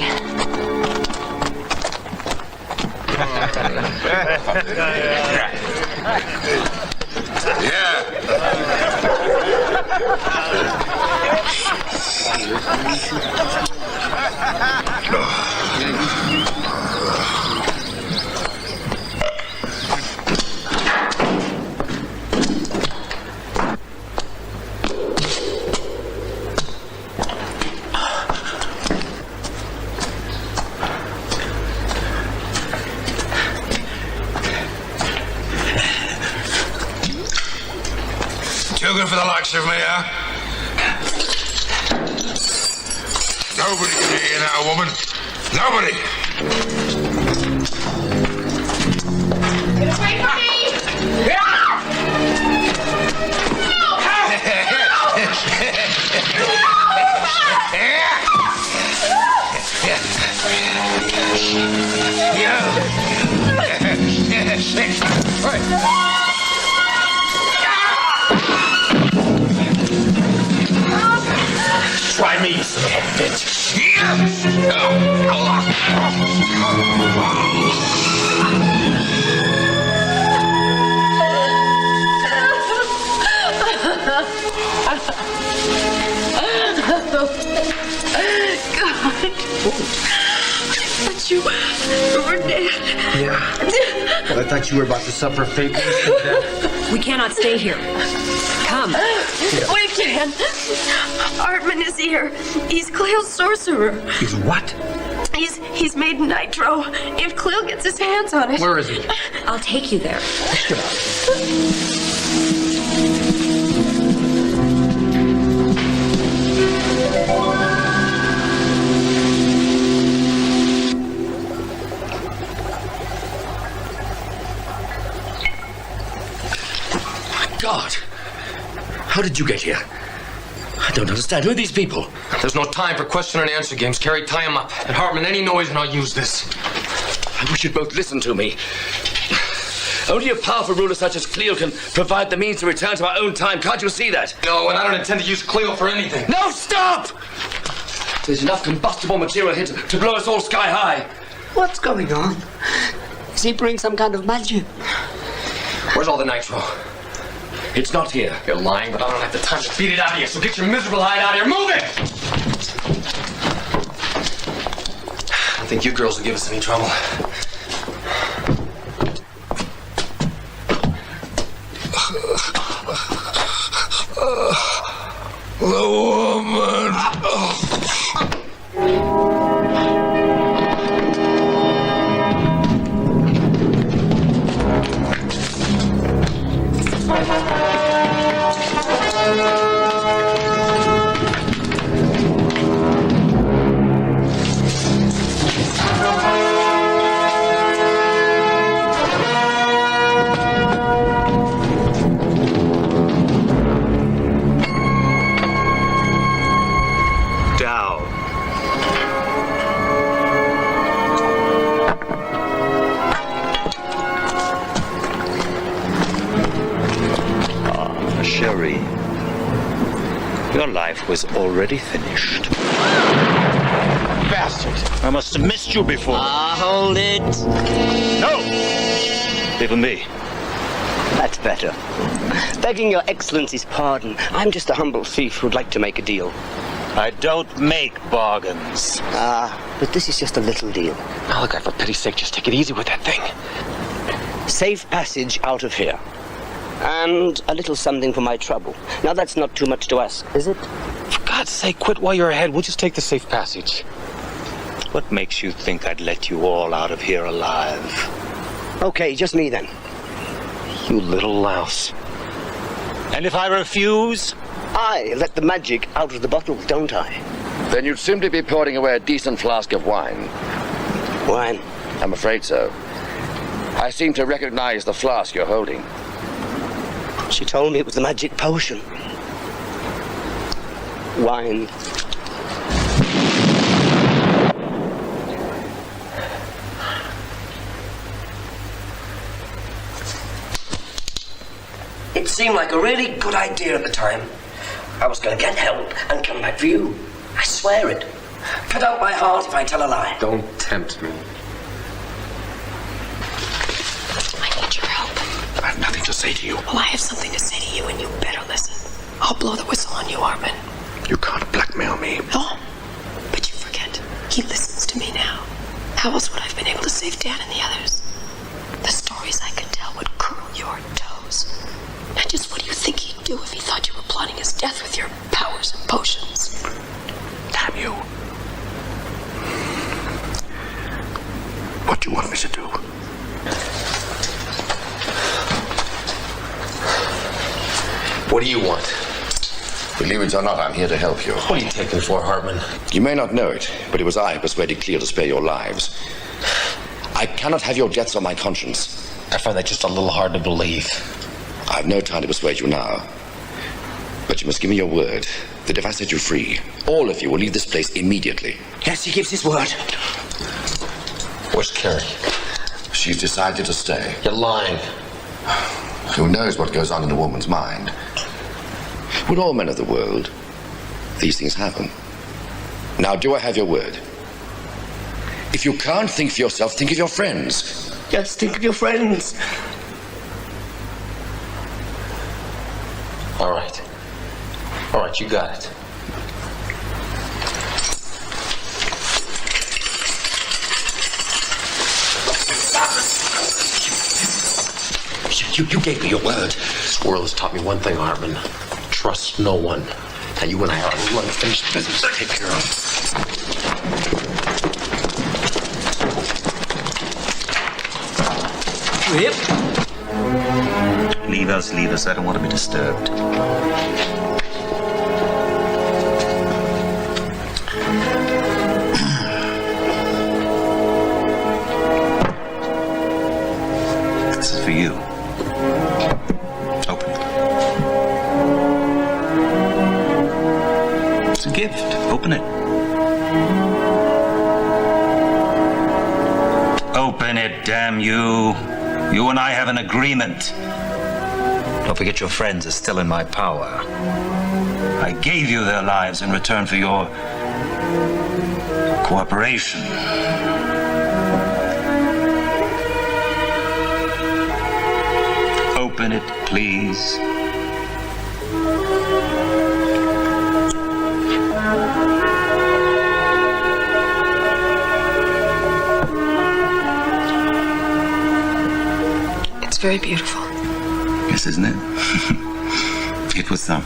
Too good for the likes of me, huh? Nobody can hear you now, woman. Nobody. Get away from me! Try me, you son of a bitch. But you were dead. Yeah. Well, I thought you were about to suffer fate. We cannot stay here. Come. We can. Artman is here. He's Cleo's sorcerer. He's what? He's made nitro. If Cleo gets his hands on it. Where is he? I'll take you there. God! How did you get here? I don't understand. Who are these people? There's no time for question and answer games. Carrie, tie him up. And Hartman, any noise and I'll use this. I wish you'd both listen to me. Only a powerful ruler such as Cleo can provide the means to return to our own time. Can't you see that? No, and I don't intend to use Cleo for anything. No, stop! There's enough combustible material here to blow us all sky high. What's going on? Is he bring some kind of magic? Where's all the nitro? It's not here. You're lying, but I don't have the time to beat it out of you, so get your miserable hide out of here. Move it! I don't think you girls will give us any trouble. The woman. Your life was already finished. Bastard! I must have missed you before. Hold it. No! Leave me. That's better. Begging your excellency's pardon, I'm just a humble thief who'd like to make a deal. I don't make bargains. But this is just a little deal. Malachi, for pity's sake, just take it easy with that thing. Safe passage out of here. And a little something for my trouble. Now that's not too much to ask, is it? For God's sake, quit while you're ahead. We'll just take the safe passage. What makes you think I'd let you all out of here alive? Okay, just me then. You little louse. And if I refuse? I let the magic out of the bottle, don't I? Then you'd simply be pouring away a decent flask of wine. Wine? I'm afraid so. I seem to recognize the flask you're holding. She told me it was the magic potion. Wine. It seemed like a really good idea at the time. I was going to get help and come back for you. I swear it. Cut out my heart if I tell a lie. Don't tempt me. I need your help. I have nothing to say to you. Well, I have something to say to you, and you better listen. I'll blow the whistle on you, Armin. You can't blackmail me. Oh, but you forget. He listens to me now. How else would I have been able to save Dan and the others? The stories I could tell would curl your toes. Now, just what do you think he'd do if he thought you were plotting his death with your powers and potions? Damn you. What do you want me to do? What do you want? Believe it or not, I'm here to help you. What are you taking for, Hartman? You may not know it, but it was I who persuaded Cleo to spare your lives. I cannot have your deaths on my conscience. I find that just a little hard to believe. I have no time to persuade you now. But you must give me your word that if I set you free, all of you will leave this place immediately. Yes, he gives his word. Where's Carrie? She's decided to stay. You're lying. Who knows what goes on in a woman's mind? With all men of the world, these things happen. Now, do I have your word? If you can't think for yourself, think of your friends. Yes, think of your friends. All right. All right, you got it. You gave me your word. This world has taught me one thing, Hartman. Trust no one. Now you and I are one unfinished business to take care of. Yep. Leave us. I don't want to be disturbed. This is for you. Open it. It's a gift. Open it. Open it, damn you. You and I have an agreement. Don't forget your friends are still in my power. I gave you their lives in return for your cooperation. Open Open it, please. It's very beautiful. Yes, isn't it? It was the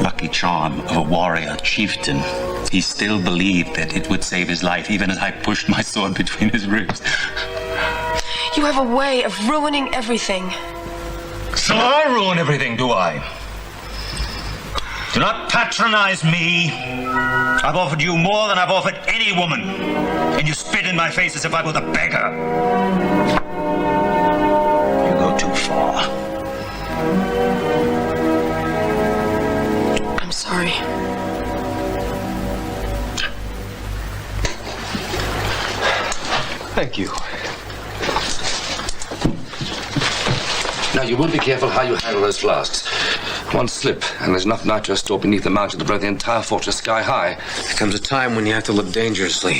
lucky charm of a warrior chieftain. He still believed that it would save his life, even as I pushed my sword between his ribs. You have a way of ruining everything. So I ruin everything, do I? Do not patronize me. I've offered you more than I've offered any woman. And you spit in my face as if I were the beggar. You go too far. I'm sorry. Thank you. Now, you will be careful how you handle those flasks. One slip, and there's enough nitro stored beneath the mountain to blow the entire fortress sky high. There comes a time when you have to live dangerously.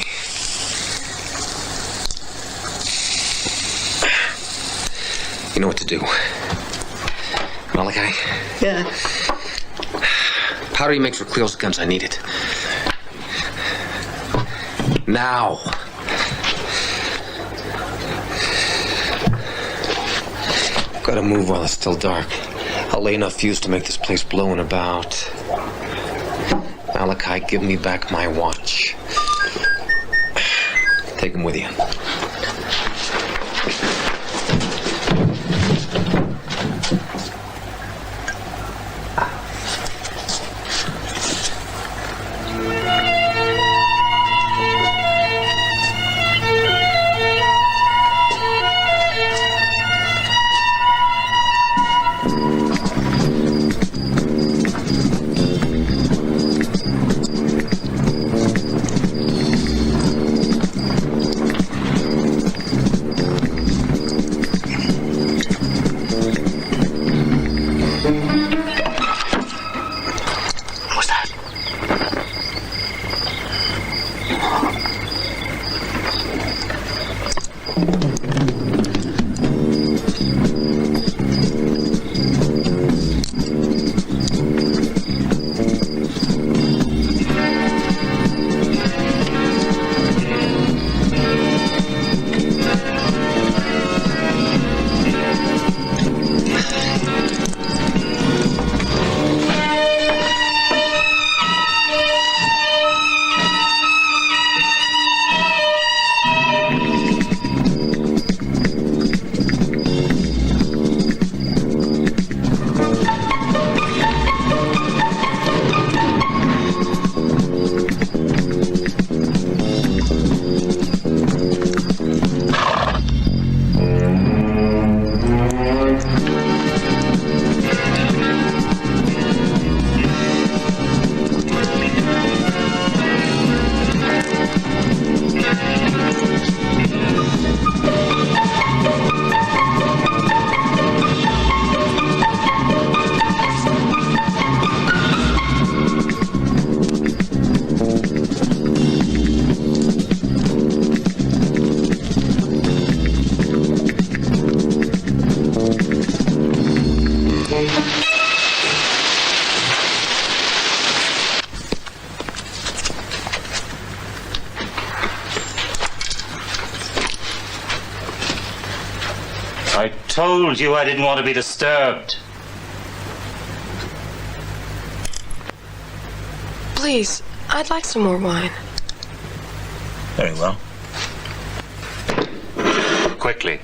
You know what to do. Malachi? Yeah. Powder you make for Cleo's guns, I need it. Now. Gotta move while it's still dark. I'll lay enough fuse to make this place blow in about. Malachi, give me back my watch. Take him with you. I told you I didn't want to be disturbed. Please, I'd like some more wine. Very well. Quickly.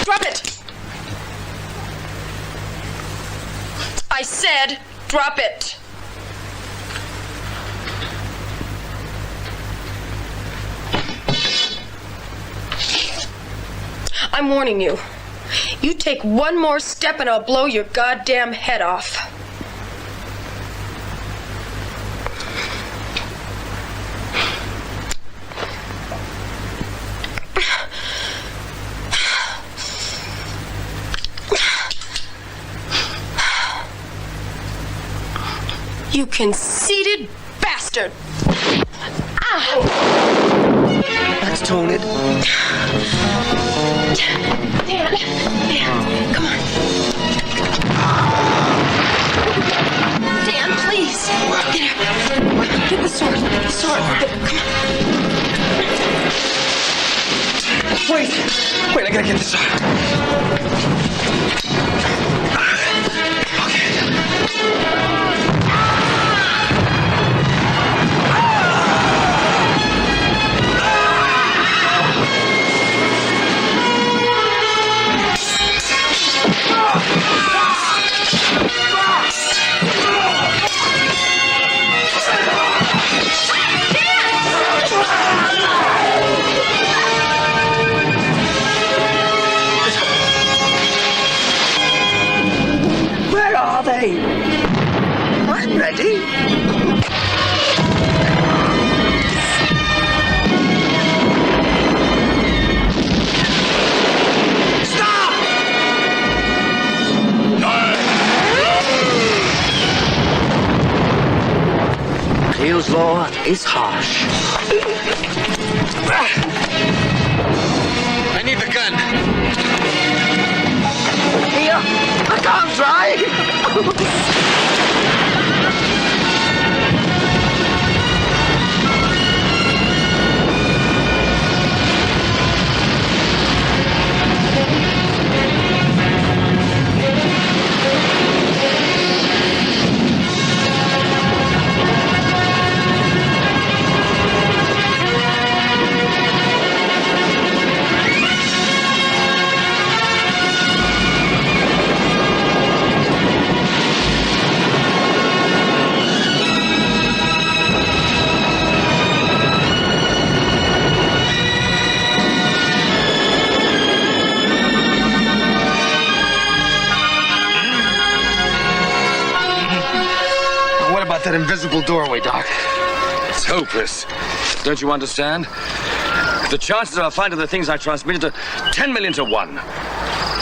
Drop it! I said, drop it! I'm warning you. You take one more step and I'll blow your goddamn head off. You conceited bastard! Ah! Let's tone it. Dan, come on. Dan, please. Get the sword. The sword. Come on. Wait, I gotta get this on. Where are they? I'm ready. Cleo's law is harsh. I need the gun. Here, I can't try. That invisible doorway, Doc. It's hopeless. Don't you understand? The chances of our finding the things I transmitted are 10 million to 1. Well,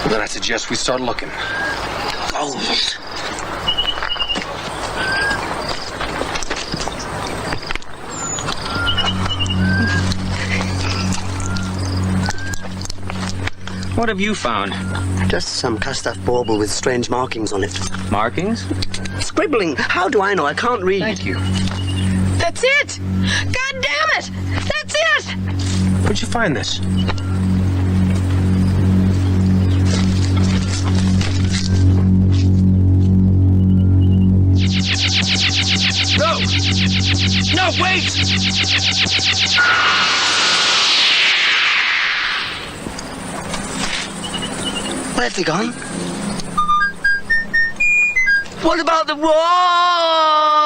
then I suggest we start looking. Gold. What have you found? Just some cast-off bauble with strange markings on it. Markings? Scribbling. How do I know? I can't read. Thank you. That's it! God damn it! That's it! Where'd you find this? No! No, wait! Where have they gone? What about the wall?